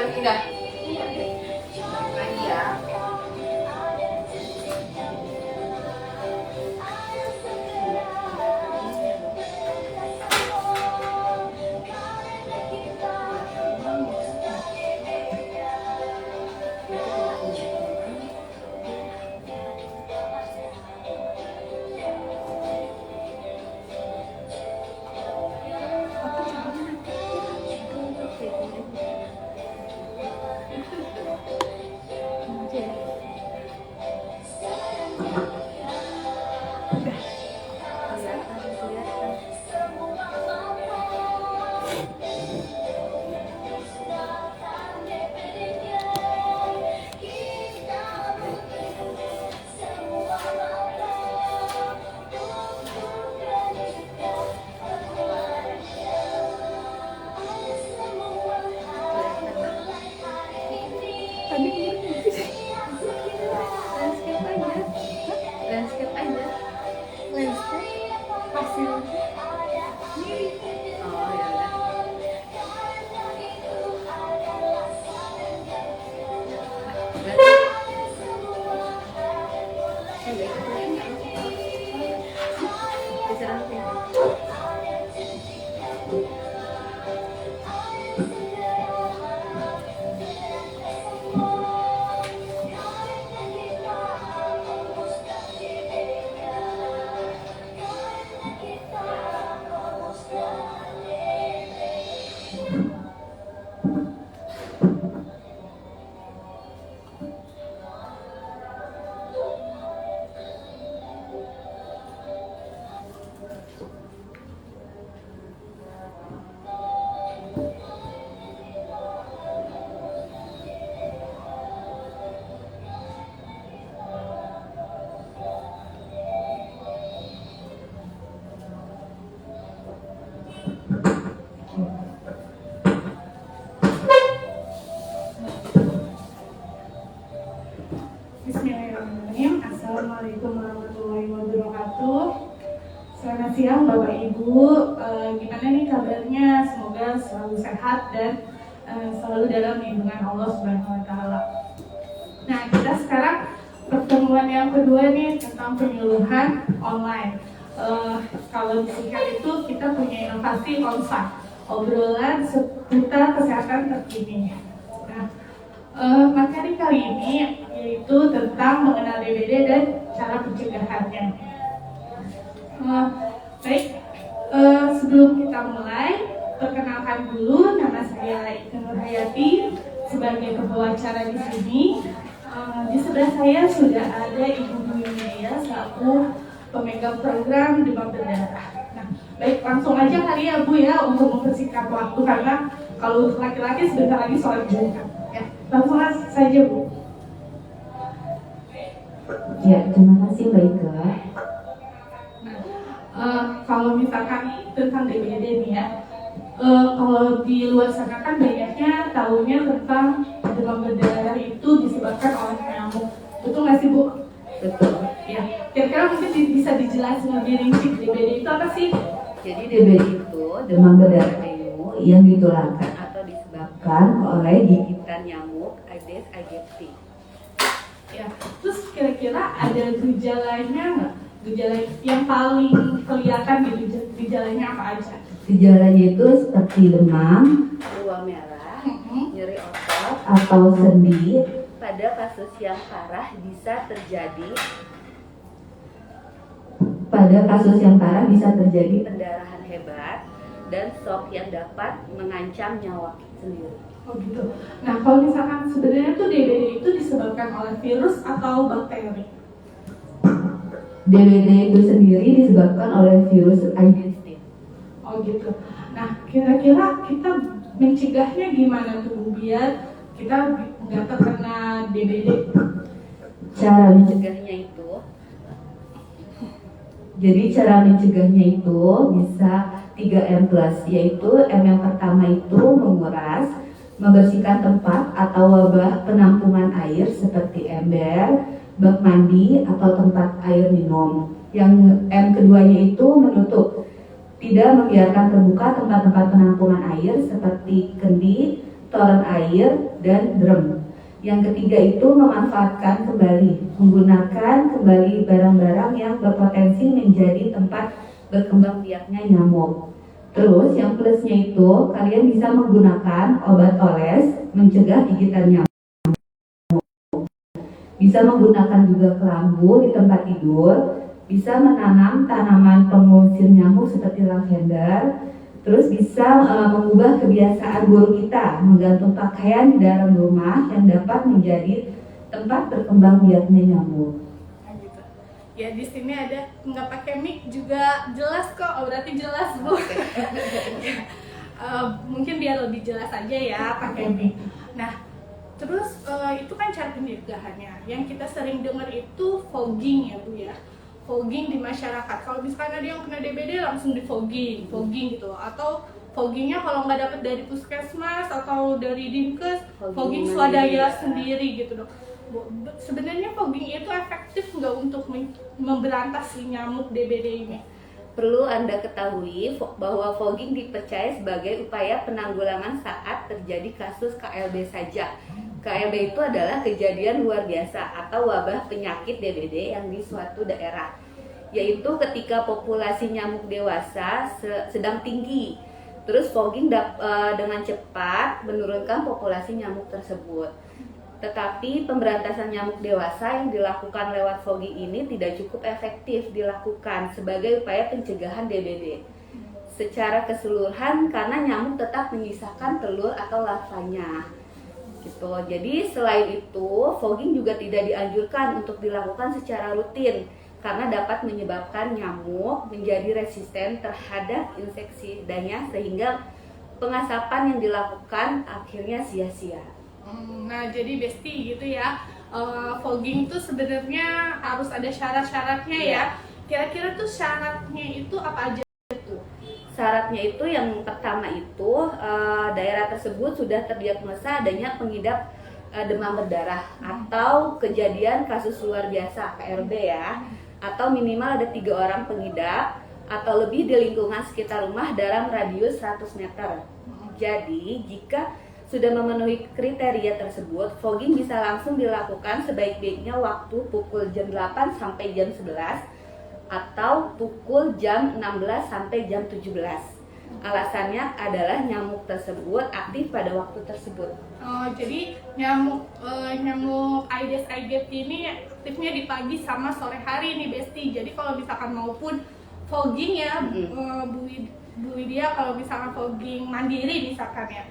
Udah. Lagi ya. Landscape aja. Pasir. Oh ya udah. Bismillahirrahmanirrahim. Assalamualaikum warahmatullahi wabarakatuh. Selamat siang Bapak Ibu. Gimana nih kabarnya? Semoga selalu sehat dan selalu dalam lindungan Allah Subhanahu Wa Taala. Nah, kita sekarang pertemuan yang kedua nih tentang penyuluhan online. Kalau disingkat itu kita punya inovasi onsite, obrolan seputar kesehatan terkini. Nah, materi kali ini yaitu tentang mengenal DBD dan cara pencegahannya. Baik, sebelum kita mulai, perkenalkan dulu, nama saya Ika Nurhayati sebagai pembawa acara di sini. Di sebelah saya sudah ada Ibu Dwi Meya selaku pemegang program demam berdarah. Nah, baik, langsung aja kali ya Bu ya untuk mempersingkat waktu, karena kalau untuk laki-laki sebentar lagi sholat Jumat. Ya, langsung saja Bu. Ya, terima kasih Mbak Ika. Kalau misalkan tentang DBD nih ya, kalau di luar sana kan banyaknya tahunya tentang demam berdarah itu disebabkan oleh nyamuk. Betul nggak sih Bu? Betul. Ya, kira-kira mungkin bisa dijelasin lebih rinci DBD itu apa sih? Jadi DBD itu demam berdarah dengue yang ditularkan atau disebabkan oleh gigitan nyamuk Aedes aegypti. Ya, terus kira-kira ada gejalanya nggak? Gejala yang paling kelihatan gitu, gejalanya apa aja? Gejalanya itu seperti demam, Ruam merah, nyeri otot. atau sendi. Pada kasus yang parah bisa terjadi pendarahan hebat dan shock yang dapat mengancam nyawa sendiri. Oh gitu. Nah, kalau misalkan sebenarnya tuh DBD itu disebabkan oleh virus atau bakteri? DBD itu sendiri disebabkan oleh virus Aedes. Oh gitu. Nah, kira-kira kita mencegahnya gimana tuh biar kita nggak terkena DBD? Cara mencegahnya itu bisa 3M+, yaitu M yang pertama itu menguras, membersihkan tempat atau wabah penampungan air seperti ember, bak mandi atau tempat air minum. Yang M keduanya itu menutup, tidak membiarkan terbuka tempat-tempat penampungan air seperti kendi, toren air, dan drum. Yang ketiga itu memanfaatkan kembali, menggunakan kembali barang-barang yang berpotensi menjadi tempat berkembang biaknya nyamuk. Terus yang plusnya itu kalian bisa menggunakan obat oles mencegah gigitan nyamuk. Bisa menggunakan juga kelambu di tempat tidur, bisa menanam tanaman pengusir nyamuk seperti lavender, terus bisa mengubah kebiasaan burung kita menggantung pakaian di dalam rumah yang dapat menjadi tempat berkembang biaknya nyamuk. Nah, gitu. Ya di sini ada nggak pakai mic juga jelas kok, berarti jelas Bu. Mungkin biar lebih jelas aja ya pakai mic. Nah, terus itu kan cara pencegahannya. Yang kita sering dengar itu fogging ya Bu ya. Fogging di masyarakat. Kalau misalkan ada yang kena DBD langsung di fogging gitu. Atau foggingnya kalau nggak dapat dari puskesmas atau dari dinkes, fogging swadaya sendiri gitu dong. Sebenarnya fogging itu efektif nggak untuk memberantas si nyamuk DBD ini? Perlu Anda ketahui bahwa fogging dipercaya sebagai upaya penanggulangan saat terjadi kasus KLB saja. KLB itu adalah kejadian luar biasa atau wabah penyakit DBD yang di suatu daerah, yaitu ketika populasi nyamuk dewasa sedang tinggi. Terus fogging dengan cepat menurunkan populasi nyamuk tersebut. Tetapi pemberantasan nyamuk dewasa yang dilakukan lewat fogging ini tidak cukup efektif dilakukan sebagai upaya pencegahan DBD secara keseluruhan karena nyamuk tetap menyisakan telur atau larvanya. Gitu. Jadi selain itu, fogging juga tidak dianjurkan untuk dilakukan secara rutin karena dapat menyebabkan nyamuk menjadi resisten terhadap inseksidanya sehingga pengasapan yang dilakukan akhirnya sia-sia. Nah, jadi Besti gitu ya, fogging itu sebenarnya harus ada syarat-syaratnya ya. Kira-kira tuh syaratnya itu apa aja tuh? Syaratnya itu yang pertama itu daerah tersebut sudah terdiagnosa adanya pengidap demam berdarah atau kejadian kasus luar biasa KRB ya, atau minimal ada 3 orang pengidap atau lebih di lingkungan sekitar rumah dalam radius 100 meter. Jadi jika sudah memenuhi kriteria tersebut, fogging bisa langsung dilakukan sebaik-baiknya waktu pukul jam 8 sampai jam 11 atau pukul jam 16 sampai jam 17. Alasannya adalah nyamuk tersebut aktif pada waktu tersebut. Jadi nyamuk Aedes aegypti ini aktifnya di pagi sama sore hari nih Besti. Jadi kalau misalkan maupun fogging ya Bu Widya, kalau misalkan fogging mandiri misalkan ya,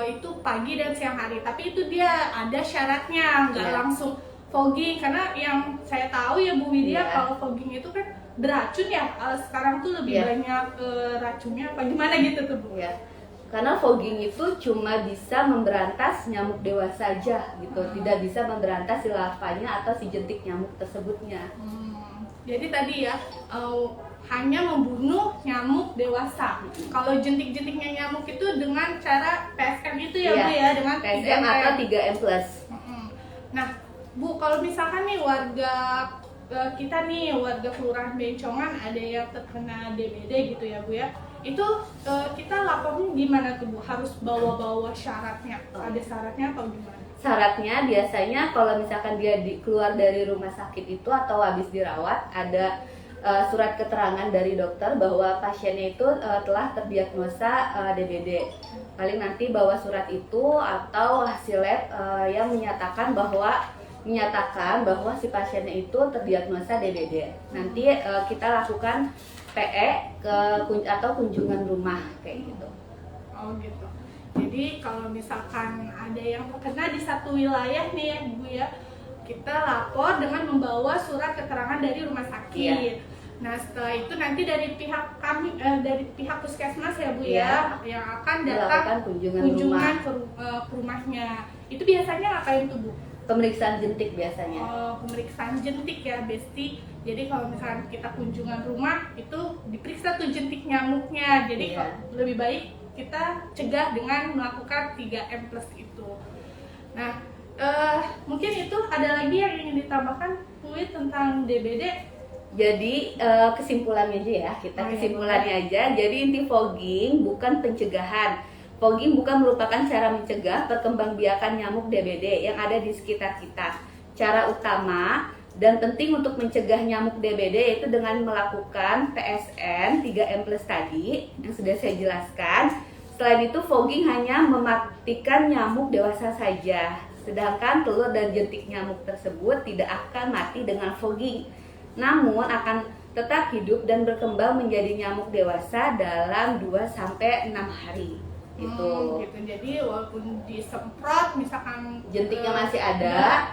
itu pagi dan siang hari, tapi itu dia ada syaratnya, nggak langsung fogging karena yang saya tahu ya Bu Widya, kalau fogging itu kan beracun ya, sekarang tuh lebih banyak racunnya apa gimana gitu tuh Bu? Karena fogging itu cuma bisa memberantas nyamuk dewasa saja gitu, tidak bisa memberantas si larvanya atau si jentik nyamuk tersebutnya. Jadi tadi ya hanya membunuh nyamuk dewasa. Kalau jentik-jentiknya nyamuk itu dengan cara PSM itu ya Bu ya, dengan PSM atau 3M+. Nah Bu, kalau misalkan nih warga kita nih, warga Kelurahan Bencongan ada yang terkena DBD gitu ya Bu ya, itu kita lapornya gimana tuh Bu? Harus bawa-bawa syaratnya? Ada syaratnya atau gimana? Syaratnya biasanya kalau misalkan dia keluar dari rumah sakit itu atau habis dirawat, ada surat keterangan dari dokter bahwa pasiennya itu telah terdiagnosa DBD. Paling nanti bawa surat itu atau hasil lab yang menyatakan bahwa si pasiennya itu terdiagnosa DBD. Nanti kita lakukan PE atau kunjungan rumah kayak gitu. Oh gitu. Jadi kalau misalkan ada yang terkena di satu wilayah nih ya Bu ya, kita lapor dengan membawa surat keterangan dari rumah sakit. Nah setelah itu nanti dari pihak kami, dari pihak puskesmas ya Bu ya, yang akan datang kunjungan ke rumahnya. Itu biasanya ngapain tuh Bu? Pemeriksaan jentik biasanya. Pemeriksaan jentik ya Besti. Jadi kalau misalkan kita kunjungan rumah itu diperiksa tuh jentik nyamuknya. Jadi lebih baik kita cegah dengan melakukan 3M+ itu. Nah mungkin itu ada lagi yang ingin ditambahkan Bu tentang DBD? Jadi kesimpulannya aja ya, kesimpulannya aja. Jadi inti fogging bukan pencegahan, Fogging bukan merupakan cara mencegah perkembangbiakan nyamuk DBD yang ada di sekitar kita. Cara utama dan penting untuk mencegah nyamuk DBD yaitu dengan melakukan PSN 3M plus tadi yang sudah saya jelaskan. Selain itu, fogging hanya mematikan nyamuk dewasa saja, sedangkan telur dan jentik nyamuk tersebut tidak akan mati dengan fogging, namun akan tetap hidup dan berkembang menjadi nyamuk dewasa dalam 2-6 hari. Gitu. Gitu. Jadi walaupun disemprot misalkan jentiknya masih ada,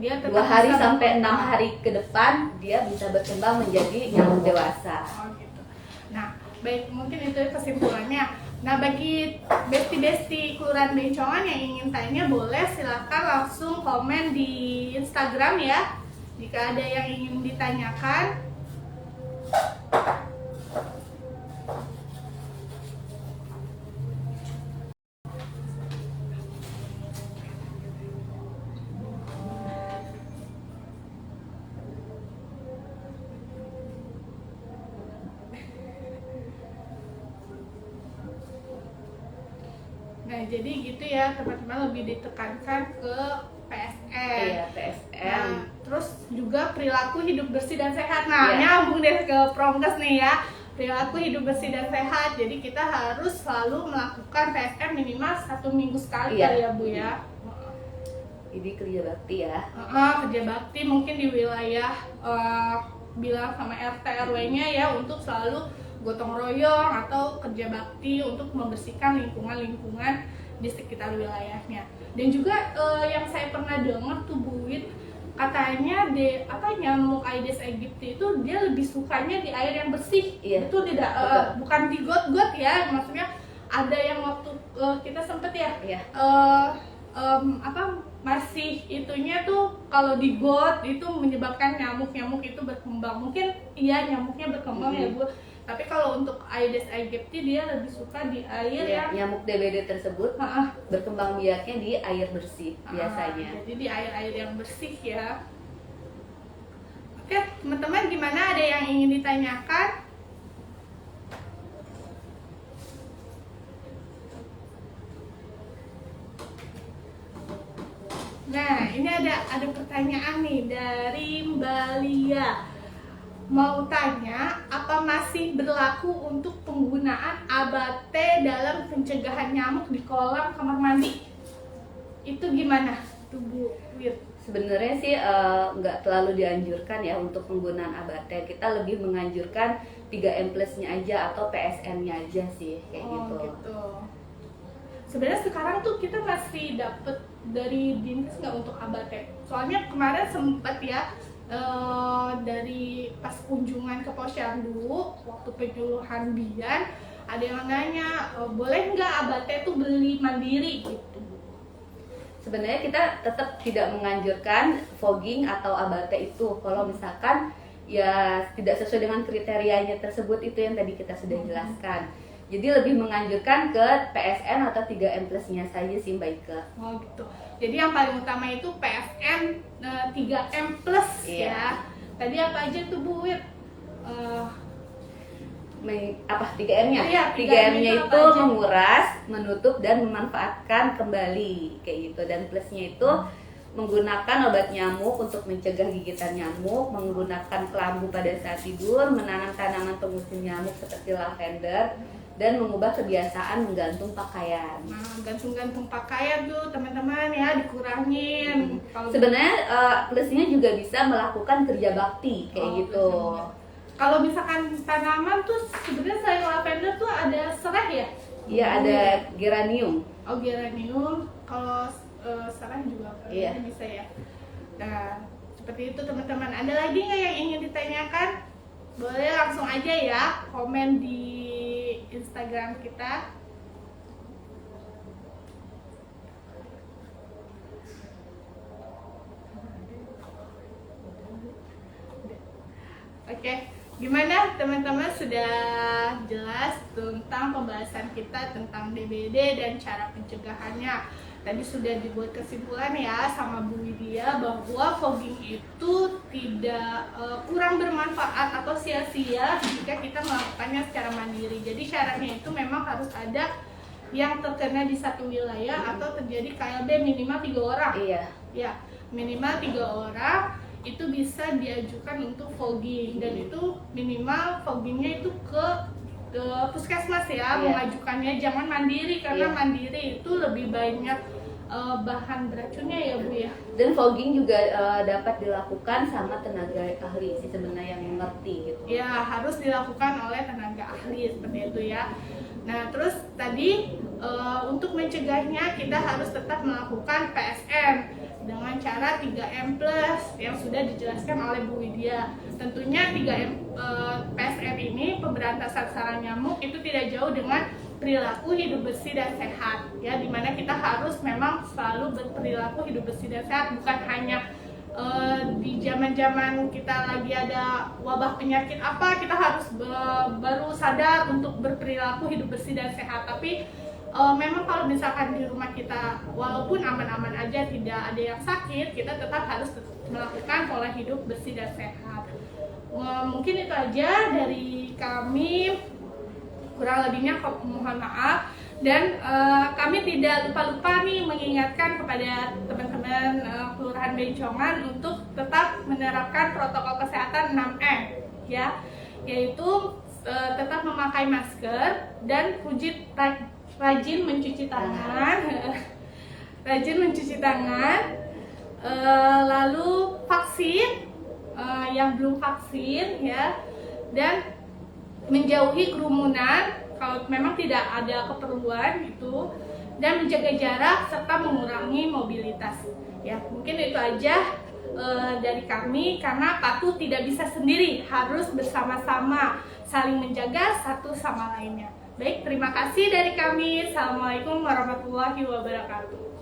dia 2 hari sampai 6 hari ke depan dia bisa berkembang menjadi nyamuk dewasa. Gitu. Nah, baik, mungkin itu kesimpulannya. Nah, bagi besti-besti Kelurahan Bencongan yang ingin tanya, boleh silakan langsung komen di Instagram ya, jika ada yang ingin ditanyakan. Nah, jadi gitu ya teman-teman, lebih ditekankan ke PSN. Iya, PSN. Nah, terus juga perilaku hidup bersih dan sehat. Nah, Iya. nyambung deh ke Promkes nih ya. Perilaku hidup bersih dan sehat. Jadi kita harus selalu melakukan PSN minimal 1 minggu sekali Iya. kali ya Bu ya. Ini kerja bakti ya. Kerja bakti mungkin di wilayah bilang sama RT RW-nya ya untuk selalu gotong royong atau kerja bakti untuk membersihkan lingkungan-lingkungan di sekitar wilayahnya. Dan juga yang saya pernah dengar tuh Bu Wit, katanya nyamuk Aedes aegypti itu dia lebih sukanya di air yang bersih. Iya. Itu tidak bukan di got-got ya, maksudnya ada yang waktu kita sempet ya. Iya. Masih itunya tuh kalau di got itu menyebabkan nyamuk-nyamuk itu berkembang. Mungkin iya nyamuknya berkembang ya Bu. Tapi kalau untuk Aedes aegypti dia lebih suka di air yang Nyamuk DBD tersebut berkembang biaknya di air bersih biasanya. Jadi di air-air yang bersih ya. Oke, teman-teman, gimana, ada yang ingin ditanyakan? Nah, ini ada pertanyaan nih dari Mbak Lia. Mau tanya, apa masih berlaku untuk penggunaan abate dalam pencegahan nyamuk di kolam kamar mandi? Itu gimana tuh Bu Wir? Sebenarnya sih nggak terlalu dianjurkan ya untuk penggunaan abate. Kita lebih menganjurkan 3M plus-nya aja atau PSN-nya aja sih kayak gitu. Sebenarnya sekarang tuh kita masih dapet dari dinas nggak untuk abate? Soalnya kemarin sempat ya dari pas kunjungan ke Posyandu waktu penyuluhan Bian, ada yang nanya boleh nggak abate tuh beli mandiri gitu. Sebenarnya kita tetap tidak menganjurkan fogging atau abate itu kalau misalkan ya tidak sesuai dengan kriterianya tersebut, itu yang tadi kita sudah jelaskan. Jadi lebih menganjurkan ke PSN atau 3M plus-nya saja sih Mbak Ika. Oh gitu. Jadi yang paling utama itu PSN 3M plus ya. Tadi apa aja tuh Bu Wir? 3M-nya? Iya, 3M-nya itu itu apa aja? menguras, menutup, dan memanfaatkan kembali kayak gitu. Dan plusnya itu menggunakan obat nyamuk untuk mencegah gigitan nyamuk, menggunakan kelambu pada saat tidur, menanam tanaman pengusir nyamuk seperti lavender, dan mengubah kebiasaan menggantung pakaian. Nah, gantung-gantung pakaian tuh teman-teman ya dikurangin. Sebenarnya plusnya juga bisa melakukan kerja bakti kayak gitu. Kalau misalkan tanaman tuh sebenarnya selain lavender tuh ada serai ya? Iya, ada geranium. Oh, geranium. Kalau serai juga bisa ya. Nah, seperti itu teman-teman. Ada lagi nggak yang ingin ditanyakan? Boleh langsung aja ya komen di Instagram kita. Oke, gimana teman-teman, sudah jelas tentang pembahasan kita tentang DBD dan cara pencegahannya. Tadi sudah dibuat kesimpulan ya sama Bu Widya bahwa fogging itu tidak kurang bermanfaat atau sia-sia jika kita melakukannya secara mandiri. Jadi syaratnya itu memang harus ada yang terkena di satu wilayah atau terjadi KLB minimal 3 orang. Iya. Ya, minimal 3 orang itu bisa diajukan untuk fogging, dan itu minimal foggingnya itu ke puskesmas ya. Iya. Mengajukannya jangan mandiri, karena Iya. mandiri itu lebih banyak bahan beracunnya ya Bu ya. Dan fogging juga dapat dilakukan sama tenaga ahli sih sebenarnya yang mengerti gitu. Ya, harus dilakukan oleh tenaga ahli seperti itu ya. Nah, terus tadi untuk mencegahnya kita harus tetap melakukan PSM dengan cara 3M+ yang sudah dijelaskan oleh Bu Widya. Tentunya 3M PSM ini, pemberantasan sarang nyamuk, itu tidak jauh dengan perilaku hidup bersih dan sehat ya, dimana kita harus memang selalu berperilaku hidup bersih dan sehat, bukan hanya di zaman-zaman kita lagi ada wabah penyakit apa kita harus baru sadar untuk berperilaku hidup bersih dan sehat, tapi memang kalau misalkan di rumah kita walaupun aman-aman aja, tidak ada yang sakit, kita tetap harus melakukan pola hidup bersih dan sehat. Mungkin itu aja dari kami, kurang lebihnya mohon maaf. Dan kami tidak lupa-lupa nih mengingatkan kepada teman-teman Kelurahan Bencongan untuk tetap menerapkan protokol kesehatan 6M ya, yaitu tetap memakai masker dan rajin mencuci tangan, rajin mencuci tangan, lalu vaksin yang belum vaksin ya, dan menjauhi kerumunan kalau memang tidak ada keperluan itu, dan menjaga jarak serta mengurangi mobilitas ya. Mungkin itu aja dari kami, karena patuh tidak bisa sendiri, harus bersama-sama saling menjaga satu sama lainnya. Baik, terima kasih dari kami. Assalamualaikum warahmatullahi wabarakatuh.